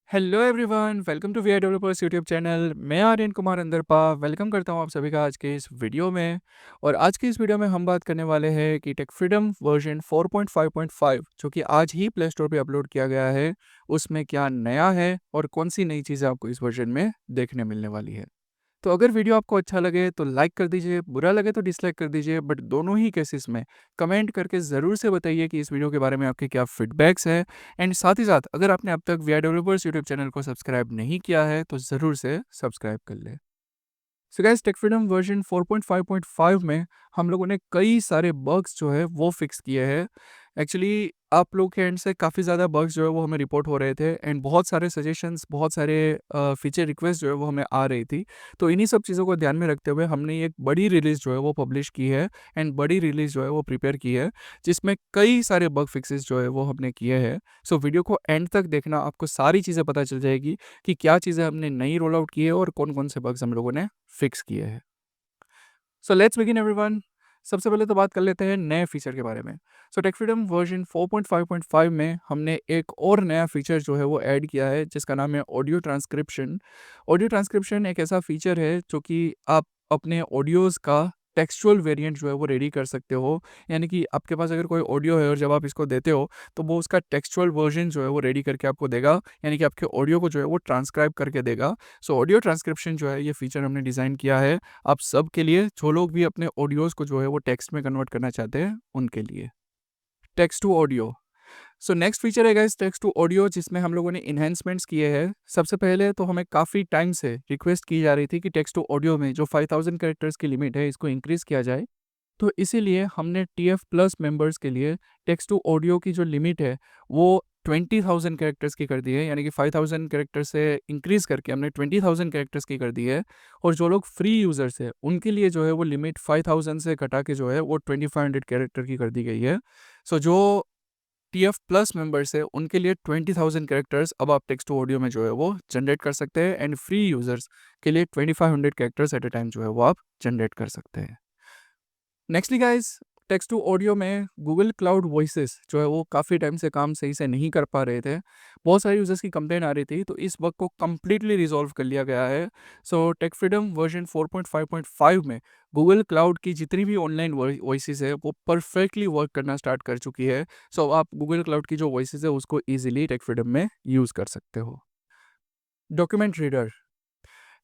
Hello everyone, welcome to VI developers YouTube channel. मैं Aryan Kumar अंदरपा welcome करता हूं आप सभी का आज के इस वीडियो में। और आज की इस वीडियो में हम बात करने वाले हैं कि टेक फ्रीडम वर्जन 4.5.5 जो कि आज ही प्ले स्टोर पे अपलोड किया गया है, उसमें क्या नया है और कौन सी नई चीज़ें आपको इस वर्जन में देखने मिलने वाली है। तो अगर वीडियो आपको अच्छा लगे तो लाइक कर दीजिए, बुरा लगे तो डिसलाइक कर दीजिए, बट दोनों ही केसेस में कमेंट करके ज़रूर से बताइए कि इस वीडियो के बारे में आपके क्या फीडबैक्स हैं। एंड साथ ही साथ अगर आपने अब तक we are developers YouTube channel को सब्सक्राइब नहीं किया है तो ज़रूर से सब्सक्राइब कर ले। So guys, tech freedom version 4.5.5 में हम लोगों ने कई सारे बग्स जो है वो फिक्स किए हैं। एक्चुअली आप लोग के एंड से काफ़ी ज़्यादा बग्स जो है वो हमें रिपोर्ट हो रहे थे एंड बहुत सारे सजेशंस, बहुत सारे फीचर रिक्वेस्ट जो है वो हमें आ रही थी। तो इन्हीं सब चीज़ों को ध्यान में रखते हुए हमने एक बड़ी रिलीज़ जो है वो पब्लिश की है एंड बड़ी रिलीज़ जो है वो प्रिपेयर की है, जिसमें कई सारे बग फिक्सेस जो है वो हमने किए हैं। सो वीडियो को एंड तक देखना, आपको सारी चीज़ें पता चल जाएगी कि क्या चीज़ें हमने नई रोल आउट की है और कौन कौन से बग्स हम लोगों ने फिक्स किए हैं। So let's begin everyone. सबसे पहले तो बात कर लेते हैं नए फीचर के बारे में। सो टेक फ्रीडम वर्जन 4.5.5 में हमने एक और नया फीचर जो है वो ऐड किया है, जिसका नाम है ऑडियो ट्रांसक्रिप्शन। ऑडियो ट्रांसक्रिप्शन एक ऐसा फीचर है जो कि आप अपने ऑडियोज़ का टेक्सचुअल वेरिएंट जो है वो रेडी कर सकते हो। यानी कि आपके पास अगर कोई ऑडियो है और जब आप इसको देते हो तो वो उसका टेक्सचुअल वर्जन जो है वो रेडी करके आपको देगा, यानी कि आपके ऑडियो को जो है वो ट्रांसक्राइब करके देगा। सो ऑडियो ट्रांसक्रिप्शन जो है ये फीचर हमने डिज़ाइन किया है आप सब के लिए, जो लोग भी अपने ऑडियोज़ को जो है वो टेक्स्ट में कन्वर्ट करना चाहते हैं उनके लिए। Text to audio. So next feature है गाइस टेक्स्ट टू ऑडियो, जिसमें हम लोगों ने इन्हेंसमेंट्स किए हैं। सबसे पहले तो हमें काफ़ी टाइम से रिक्वेस्ट की जा रही थी कि टेक्स्ट टू ऑडियो में जो 5000 कैरेक्टर्स की लिमिट है इसको इंक्रीज़ किया जाए। तो इसीलिए हमने टीएफ प्लस मेंबर्स के लिए टेक्स्ट टू ऑडियो की जो लिमिट है वो 20,000 कैरेक्टर्स की कर दी है, यानी कि 5,000 कैरेक्टर से इंक्रीज़ करके हमने 20,000 कैरेक्टर्स की कर दी है। और जो लोग फ्री यूज़र्स हैं उनके लिए जो है वो लिमिट 5,000 से घटा के जो है वो 2500 कैरेक्टर की कर दी गई है। सो जो टीएफ प्लस मेंबर्स है उनके लिए 20,000 कैरेक्टर्स अब आप टेक्स्ट टू ऑडियो में जो है वो जनरेट कर सकते हैं एंड फ्री यूज़र्स के लिए 2500 कैरेक्टर्स एट अ टाइम जो है वो आप जनरेट कर सकते हैं। Nextly guys, text to audio में गूगल क्लाउड वॉइसेस जो है वो काफ़ी टाइम से काम सही से नहीं कर पा रहे थे। बहुत सारे यूज़र्स की कंप्लेन आ रही थी, तो इस बग को कम्प्लीटली रिजॉल्व कर लिया गया है। सो टेक फ्रीडम वर्जन 4.5.5 में गूगल क्लाउड की जितनी भी ऑनलाइन वॉइसेस है वो परफेक्टली वर्क करना स्टार्ट कर चुकी है। सो आप गूगल क्लाउड की जो वॉइसेस है उसको ईजिली टेक फ्रीडम में यूज़ कर सकते हो। Document reader.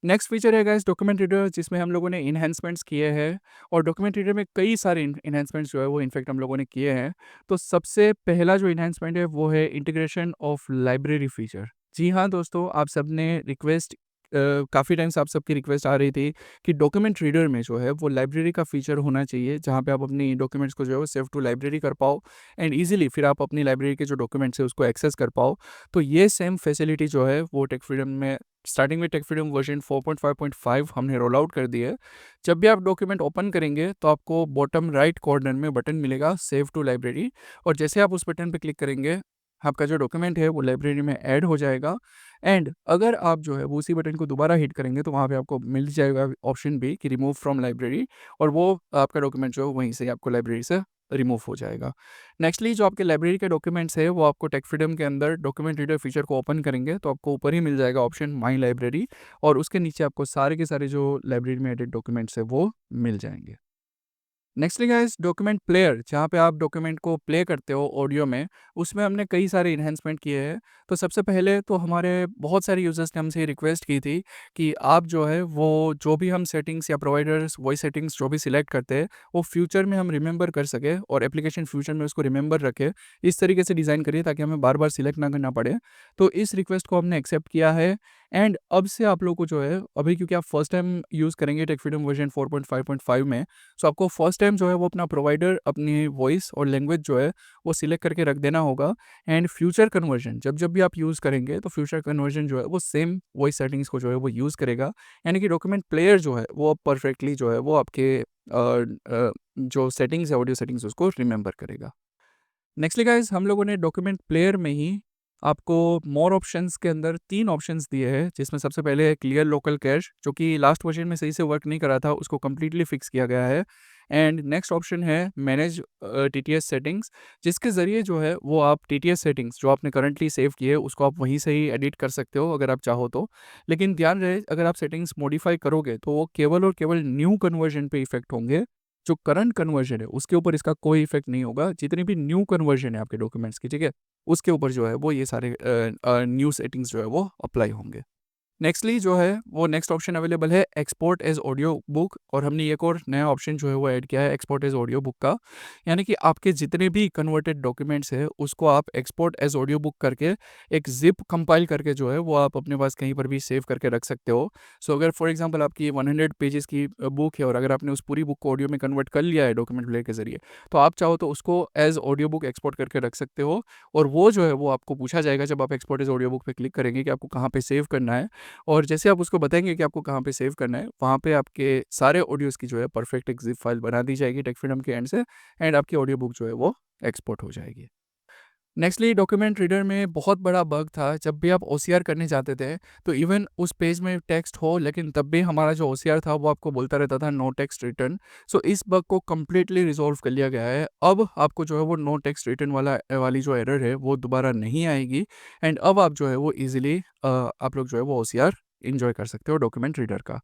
नेक्स्ट फीचर है गाइस डॉक्यूमेंट रीडर, जिसमें हम लोगों ने इन्हेंसमेंट्स किए हैं। और डॉक्यूमेंट रीडर में कई सारे इन्हेंसमेंट्स जो है वो इनफैक्ट हम लोगों ने किए हैं। तो सबसे पहला जो इन्हेंसमेंट है वो है इंटीग्रेशन ऑफ लाइब्रेरी फीचर। जी हाँ दोस्तों, आप सब ने रिक्वेस्ट, काफ़ी टाइम से आप सबकी रिक्वेस्ट आ रही थी कि डॉक्यूमेंट रीडर में जो है वो लाइब्रेरी का फीचर होना चाहिए, जहाँ पे आप अपनी डॉक्यूमेंट्स को जो है वो सेव टू लाइब्रेरी कर पाओ एंड ईजिली फिर आप अपनी लाइब्रेरी के जो डॉक्यूमेंट्स है उसको एक्सेस कर पाओ। तो ये सेम फैसिलिटी जो है वो टेक फ्रीडम में स्टार्टिंग में टेक फ्रीडम वर्जन 4.5.5 हमने रोल आउट कर दी है। जब भी आप डॉक्यूमेंट ओपन करेंगे तो आपको बॉटम राइट कॉर्नर में बटन मिलेगा सेव टू लाइब्रेरी, और जैसे आप उस बटन पर क्लिक करेंगे आपका जो डॉक्यूमेंट है वो लाइब्रेरी में ऐड हो जाएगा। एंड अगर आप जो है वो उसी बटन को दोबारा हिट करेंगे तो वहाँ पे आपको मिल जाएगा ऑप्शन भी कि रिमूव फ्रॉम लाइब्रेरी, और वो आपका डॉक्यूमेंट जो है वहीं से आपको लाइब्रेरी से रिमूव हो जाएगा। नेक्स्टली जो आपके लाइब्रेरी के डॉक्यूमेंट्स है वो आपको टेक फ्रीडम के अंदर डॉक्यूमेंट रीडर फीचर को ओपन करेंगे तो आपको ऊपर ही मिल जाएगा ऑप्शन माई लाइब्रेरी, और उसके नीचे आपको सारे के सारे जो लाइब्रेरी में एडिट डॉक्यूमेंट्स है वो मिल जाएंगे। नेक्स्टली गाइस डॉक्यूमेंट प्लेयर, जहाँ पे आप डॉक्यूमेंट को प्ले करते हो ऑडियो में, उसमें हमने कई सारे इन्हेंसमेंट किए हैं। तो सबसे पहले तो हमारे बहुत सारे यूज़र्स ने हमसे रिक्वेस्ट की थी कि आप जो है वो जो भी हम सेटिंग्स या प्रोवाइडर्स वॉइस सेटिंग्स जो भी सिलेक्ट करते हैं वो फ्यूचर में हम रिमेंबर कर सके और एप्लीकेशन फ्यूचर में उसको रिमेंबर रखे, इस तरीके से डिज़ाइन करिए ताकि हमें बार बार सिलेक्ट ना करना पड़े। तो इस रिक्वेस्ट को हमने एक्सेप्ट किया है एंड अब से आप लोग को जो है, अभी क्योंकि आप फर्स्ट टाइम यूज़ करेंगे टेक फ्रीडम वर्जन 4.5.5 में, सो आपको फर्स्ट टाइम जो है वो अपना प्रोवाइडर, अपनी वॉइस और लैंग्वेज जो है वो सिलेक्ट करके रख देना होगा। एंड फ्यूचर कन्वर्जन जब जब भी आप यूज़ करेंगे तो फ्यूचर कन्वर्जन जो है वो सेम वॉइस सेटिंग्स को जो है वो यूज़ करेगा, यानी कि डॉक्यूमेंट प्लेयर जो है वो अब परफेक्टली जो है वो आपके जो सेटिंग्स है ऑडियो सेटिंग्स उसको रिमेंबर करेगा। नेक्स्टली गाइज हम लोगों ने डॉक्यूमेंट प्लेयर में ही आपको मोर ऑप्शंस के अंदर 3 ऑप्शंस दिए हैं, जिसमें सबसे पहले है क्लियर लोकल कैश, जो कि लास्ट वर्जन में सही से वर्क नहीं करा था, उसको कम्प्लीटली फिक्स किया गया है। एंड नेक्स्ट ऑप्शन है मैनेज टीटीएस सेटिंग्स, जिसके ज़रिए जो है वो आप टीटीएस सेटिंग्स जो आपने करंटली सेव की है उसको आप वहीं से ही एडिट कर सकते हो अगर आप चाहो तो। लेकिन ध्यान रहे, अगर आप सेटिंग्स मॉडिफाई करोगे तो वो केवल और केवल न्यू कन्वर्जन पे इफेक्ट होंगे। जो करंट कन्वर्जन है उसके ऊपर इसका कोई इफेक्ट नहीं होगा। जितनी भी न्यू कन्वर्जन है आपके डॉक्यूमेंट्स की, ठीक है, उसके ऊपर जो है वो ये सारे न्यू सेटिंग्स जो है वो अप्लाई होंगे। नेक्स्टली जो है वो नेक्स्ट ऑप्शन अवेलेबल है एक्सपोर्ट एज ऑडियो बुक, और हमने एक और नया ऑप्शन जो है वो ऐड किया है एक्सपोर्ट एज ऑडियो बुक का। यानी कि आपके जितने भी कन्वर्टेड डॉक्यूमेंट्स है उसको आप एक्सपोर्ट एज ऑडियो बुक करके एक जिप कंपाइल करके जो है वो आप अपने पास कहीं पर भी सेव करके रख सकते हो। सो अगर फॉर एग्जांपल आपकी 100 पेजेस की बुक है और अगर आपने उस पूरी बुक को ऑडियो में कन्वर्ट कर लिया है डॉक्यूमेंट प्लेयर के जरिए, तो आप चाहो तो उसको एज ऑडियो बुक एक्सपोर्ट करके रख सकते हो। और वो जो है वो आपको पूछा जाएगा जब आप एक्सपोर्ट एज ऑडियो बुक पे क्लिक करेंगे कि आपको कहाँ पे सेव करना है। और जैसे आप उसको बताएंगे कि आपको कहाँ पे सेव करना है, वहाँ पे आपके सारे ऑडियोज़ की जो है परफेक्ट एक ज़िप फाइल बना दी जाएगी टेक फ्रीडम के एंड से, एंड आपकी ऑडियो बुक जो है वो एक्सपोर्ट हो जाएगी। नेक्स्टली डॉक्यूमेंट रीडर में बहुत बड़ा बग था, जब भी आप ओसीआर करने जाते थे तो इवन उस पेज में टेक्स्ट हो लेकिन तब भी हमारा जो ओसीआर था वो आपको बोलता रहता था नो टेक्स्ट रिटर्न। सो इस बग को कम्प्लीटली रिजॉल्व कर लिया गया है। अब आपको जो है वो नो टेक्स्ट रिटर्न वाली जो एरर है वो दोबारा नहीं आएगी। एंड अब आप जो है वो ईजिली आप लोग जो है वो ओसीआर इंजॉय कर सकते हो डॉक्यूमेंट रीडर का।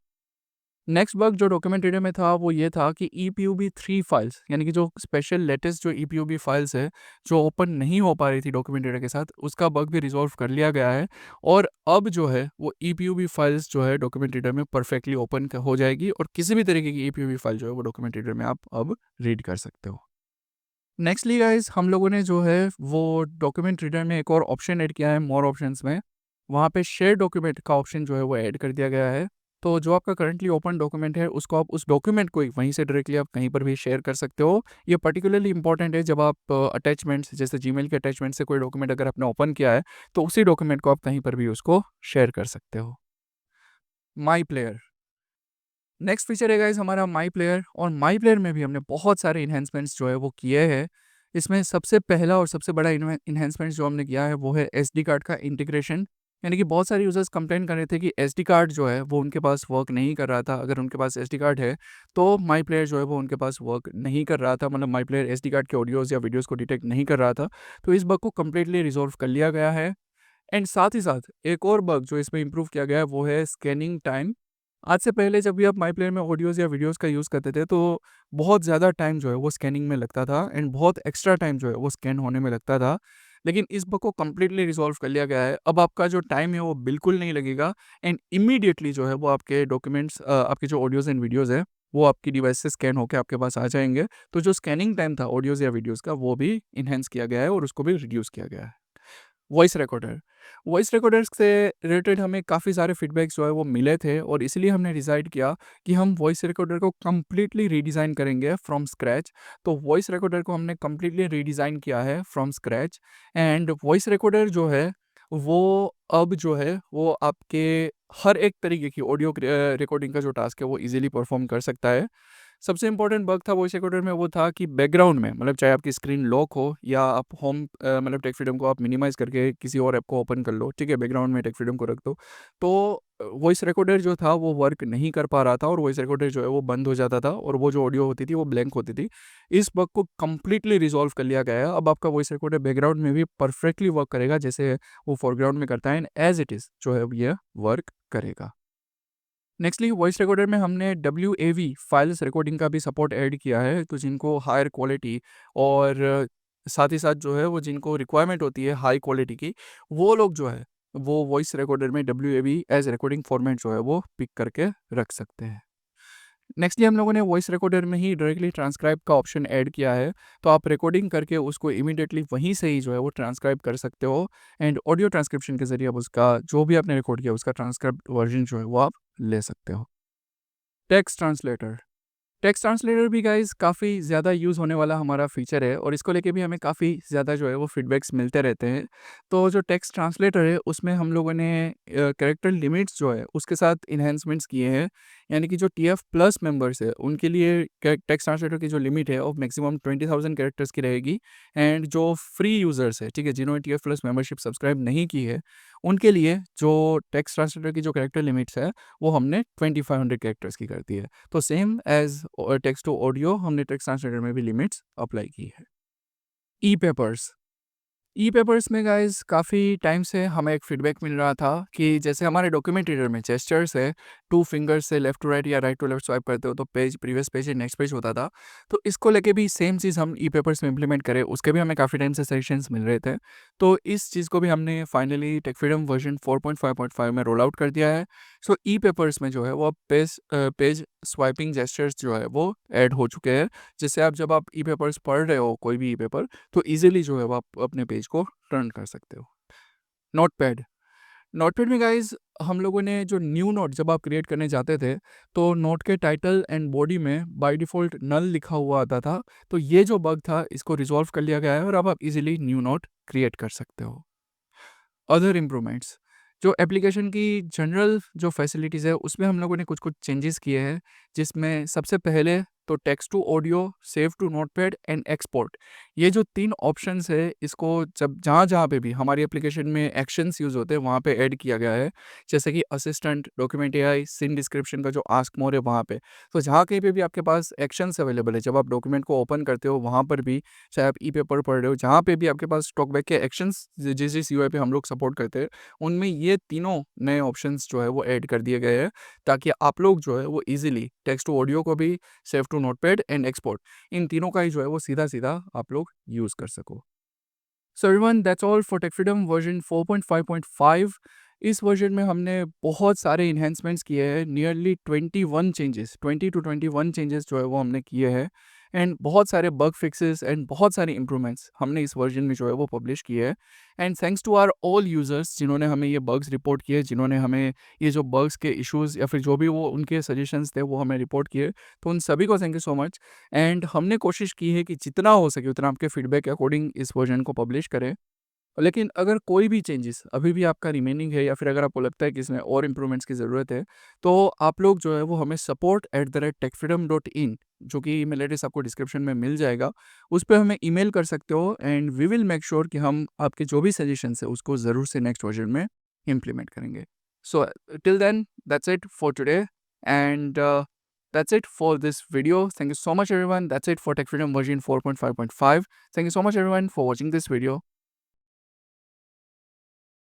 नेक्स्ट बग जो डॉक्यूमेंट रीडर में था वो ये था कि EPUB 3 फाइल्स, यानी कि जो स्पेशल लेटेस्ट जो EPUB फाइल्स है जो ओपन नहीं हो पा रही थी डॉक्यूमेंट रीडर के साथ, उसका बग भी रिजॉल्व कर लिया गया है। और अब जो है वो EPUB फाइल्स जो है डॉक्यूमेंट रीडर में परफेक्टली ओपन हो जाएगी और किसी भी तरीके की EPUB फाइल जो है वो डॉक्यूमेंट रीडर में आप अब रीड कर सकते हो। नेक्स्टली गाइज हम लोगों ने जो है वो डॉक्यूमेंट रीडर में एक और ऑप्शन ऐड किया है मोर ऑप्शंस में। वहाँ पे शेयर डॉक्यूमेंट का ऑप्शन जो है वो ऐड कर दिया गया है। तो जो आपका करंटली ओपन डॉक्यूमेंट है उसको आप उस डॉक्यूमेंट को ही वहीं से डायरेक्टली आप कहीं पर भी शेयर कर सकते हो। ये पर्टिकुलरली इंपॉर्टेंट है जब आप अटैचमेंट्स जैसे जीमेल के अटैचमेंट से कोई डॉक्यूमेंट अगर आपने ओपन किया है तो उसी डॉक्यूमेंट को आप कहीं पर भी उसको शेयर कर सकते हो। माई प्लेयर नेक्स्ट फीचर है गाइस हमारा माई प्लेयर, और माई प्लेयर में भी हमने बहुत सारे इन्हेंसमेंट्स जो है वो किए हैं। इसमें सबसे पहला और सबसे बड़ा इन्हेंसमेंट जो हमने किया है वो है SD कार्ड का इंटीग्रेशन। यानी कि बहुत सारे यूजर्स कंप्लेन कर रहे थे कि SD कार्ड जो है वो उनके पास वर्क नहीं कर रहा था। अगर उनके पास SD कार्ड है तो माई प्लेयर जो है वो उनके पास वर्क नहीं कर रहा था, मतलब माई प्लेयर SD कार्ड के ऑडियोज़ या वीडियोज़ को डिटेक्ट नहीं कर रहा था। तो इस बग को कम्प्लीटली रिजॉल्व कर लिया गया है। एंड साथ ही साथ एक और बग जो इसमें इम्प्रूव किया गया है वो है स्कैनिंग टाइम। आज से पहले जब भी आप माई प्लेयर में ऑडियोज़ या वीडियोज़ का यूज़ करते थे तो बहुत ज़्यादा टाइम जो है वो स्कैनिंग में लगता था एंड बहुत एक्स्ट्रा टाइम जो है वो स्कैन होने में लगता था। लेकिन इस बग को कम्प्लीटली रिजॉल्व कर लिया गया है। अब आपका जो टाइम है वो बिल्कुल नहीं लगेगा एंड इमीडिएटली जो है वो आपके डॉक्यूमेंट्स आपके जो ऑडियोज़ एंड वीडियोज़ है वो आपकी डिवाइस से स्कैन होकर आपके पास आ जाएंगे। तो जो स्कैनिंग टाइम था ऑडियोज़ या वीडियोज़ का वो भी इन्हेंस किया गया है और उसको भी रिड्यूस किया गया है। वॉइस रिकॉर्डर्स से रिलेटेड हमें काफ़ी सारे फीडबैक्स जो है वो मिले थे और इसलिए हमने डिसाइड किया कि हम वॉइस रिकॉर्डर को कम्प्लीटली रीडिज़ाइन करेंगे फ्रॉम स्क्रैच। तो वॉइस रिकॉर्डर को हमने कम्प्लीटली रीडिज़ाइन किया है from scratch. And voice recorder जो है वो अब जो है वो आपके हर एक तरीके की ऑडियो रिकॉर्डिंग का जो टास्क है वो इजीली परफॉर्म कर सकता है। सबसे इंपॉर्टेंट बग था वॉइस रिकॉर्डर में वो था कि बैकग्राउंड में, मतलब चाहे आपकी स्क्रीन लॉक हो या आप होम मतलब टेक फ्रीडम को आप मिनिमाइज करके किसी और ऐप को ओपन कर लो, ठीक है, बैकग्राउंड में टेक फ्रीडम को रख दो, तो वॉइस रिकॉर्डर जो था वो वर्क नहीं कर पा रहा था और वॉइस रिकॉर्डर जो है वो बंद हो जाता था और वो जो ऑडियो होती थी वो ब्लैंक होती थी। इस बग को कम्प्लीटली रिजॉल्व कर लिया गया है। अब आपका वॉइस रिकॉर्डर बैकग्राउंड में भी परफेक्टली वर्क करेगा जैसे वो फोरग्राउंड में करता है एंड एज इट इज़ जो है ये वर्क करेगा। नेक्स्टली वॉइस रिकॉर्डर में हमने WAV फाइल्स रिकॉर्डिंग का भी सपोर्ट ऐड किया है, तो जिनको हायर क्वालिटी और साथ ही साथ जो है वो जिनको रिक्वायरमेंट होती है हाई क्वालिटी की, वो लोग जो है वो वॉइस रिकॉर्डर में WAV एज रिकॉर्डिंग फॉर्मेट जो है वो पिक करके रख सकते हैं। नेक्स्टली हम लोगों ने वॉइस रिकॉर्डर में ही डायरेक्टली ट्रांसक्राइब का ऑप्शन ऐड किया है, तो आप रिकॉर्डिंग करके उसको इमीडिएटली वहीं से ही जो है वो ट्रांसक्राइब कर सकते हो एंड ऑडियो ट्रांसक्रिप्शन के जरिए आप उसका जो भी आपने रिकॉर्ड किया उसका ट्रांसक्राइब वर्जन जो है वो आप ले सकते हो। टेक्स्ट ट्रांसलेटर टेक्स्ट ट्रांसलेटर भी गाइस काफ़ी ज़्यादा यूज़ होने वाला हमारा फीचर है और इसको लेके भी हमें काफ़ी ज़्यादा जो है वो फीडबैक्स मिलते रहते हैं। तो जो टेक्स्ट ट्रांसलेटर है उसमें हम लोगों ने कैरेक्टर लिमिट्स जो है उसके साथ इन्हेंसमेंट्स किए हैं। यानी कि जो TF प्लस मेंबर्स है उनके लिए टेक्स्ट ट्रांसलेटर की जो लिमिट है वो मैक्सिमम 20,000 कैरेक्टर्स की रहेगी। एंड जो फ्री यूज़र्स है, ठीक है, जिन्होंने TF प्लस मेंबरशिप सब्सक्राइब नहीं की है, उनके लिए जो टेक्स्ट ट्रांसलेटर की जो कैरेक्टर लिमिट्स है वो हमने 2500 कैरेक्टर्स की कर दी है। तो सेम एज़ और टेक्स्ट टू ऑडियो हमने टेक्स्ट ट्रांसलेटर में भी लिमिट्स अप्लाई की है। ई पेपर्स ई-पेपर्स में गाइज़ काफ़ी टाइम से हमें एक फीडबैक मिल रहा था कि जैसे हमारे डॉक्यूमेंट रीडर में जेस्चर्स है, 2 फिंगर से लेफ्ट टू राइट या राइट टू लेफ्ट स्वाइप करते हो तो पेज प्रीवियस पेज या नेक्स्ट पेज होता था। तो इसको लेके भी सेम चीज़ हम ई-पेपर्स में इम्प्लीमेंट करें, उसके भी हमें काफ़ी टाइम से सजेशंस मिल रहे थे। तो इस चीज़ को भी हमने फाइनली टेकफ्रीडम वर्जन 4.5.5 में रोल आउट कर दिया है। सो ई-पेपर्स में जो है वो अब पेज स्वाइपिंग जेस्चर्स जो है वो ऐड हो चुके हैं। जिससे आप जब आप ई-पेपर्स पढ़ रहे हो कोई भी ई-पेपर तो ईज़िली जो है वो आप अपने पेज को टर्न कर सकते हो। नोटपैड नोटपैड में गाइज़ हम लोगों ने जो न्यू नोट जब आप क्रिएट करने जाते थे, तो नोट के टाइटल एंड बॉडी में बाय डिफ़ॉल्ट नल लिखा हुआ आता था। तो ये जो बग था इसको रिज़ॉल्व कर लिया गया है और अब आप ईज़िली न्यू नोट क्रिएट कर सकते हो। अदर इम्प्रूवमेंट्स जो एप्लीकेशन की जनरल जो फैसिलिटीज़ है उसमें हम लोगों ने कुछ-कुछ चेंजेस किए हैं, जिसमें सबसे पहले तो text to audio, save to notepad and export ये जो 3 ऑप्शंस है इसको जब जहाँ-जहाँ पे भी हमारी एप्लीकेशन में एक्शंस यूज़ होते हैं वहाँ पे ऐड किया गया है। जैसे कि assistant, document AI, scene description का जो आस्क मोर है वहाँ पे। तो जहाँ कहीं पे भी आपके पास एक्शंस अवेलेबल है, जब आप डॉक्यूमेंट को ओपन करते हो वहाँ पर भी, चाहे आप ई-पेपर पढ़ रहे हो, जहाँ पे भी आपके पास टॉकबैक के एक्शंस जिस यूआई पे हम लोग सपोर्ट करते हैं, उनमें ये तीनों नए ऑप्शंस जो है वो ऐड कर दिए गए हैं, ताकि आप लोग जो है वो ईज़िली टेक्स्ट टू ऑडियो को भी, save to notepad and export इन तीनों का ही जो है वो सीधा-सीधा आप लोग यूज़ कर सको। So everyone that's all for TechFreedom version 4.5.5 इस वर्जन में हमने बहुत सारे एनहांसमेंट्स किए हैं, नियरली 21 चेंजेस 20 टू 21 चेंजेस जो है वो हमने किए हैं एंड बहुत सारे बग फिक्सेस एंड बहुत सारे इंप्रूवमेंट्स हमने इस वर्जन में जो है वो पब्लिश किए हैं। And thanks to our all users जिन्होंने हमें ये बग्स रिपोर्ट किए, जिन्होंने हमें ये जो बग्स के इश्यूज़ या फिर जो भी वो उनके सजेशंस थे वो हमें रिपोर्ट किए, तो उन सभी को thank you so much. And हमने कोशिश की है कि जितना हो सके उतना आपके फीडबैक के अकॉर्डिंग इस वर्जन को पब्लिश करें। लेकिन अगर कोई भी चेंजेस अभी भी आपका रिमेनिंग है या फिर अगर आपको लगता है कि इसमें और इम्प्रूवमेंट्स की ज़रूरत है, तो आप लोग जो है वो हमें support@techfreedom.in जो कि ईमेल एड्रेस आपको डिस्क्रिप्शन में मिल जाएगा, उस पे हमें ईमेल कर सकते हो and we will make sure कि हम आपके जो भी सजेशंस है उसको ज़रूर से नेक्स्ट वर्जन में इम्प्लीमेंट करेंगे। So till then that's it for today and that's it for this video. Thank you so much everyone. That's it for TechFreedom version 4.5.5. Thank you so much everyone for watching this video.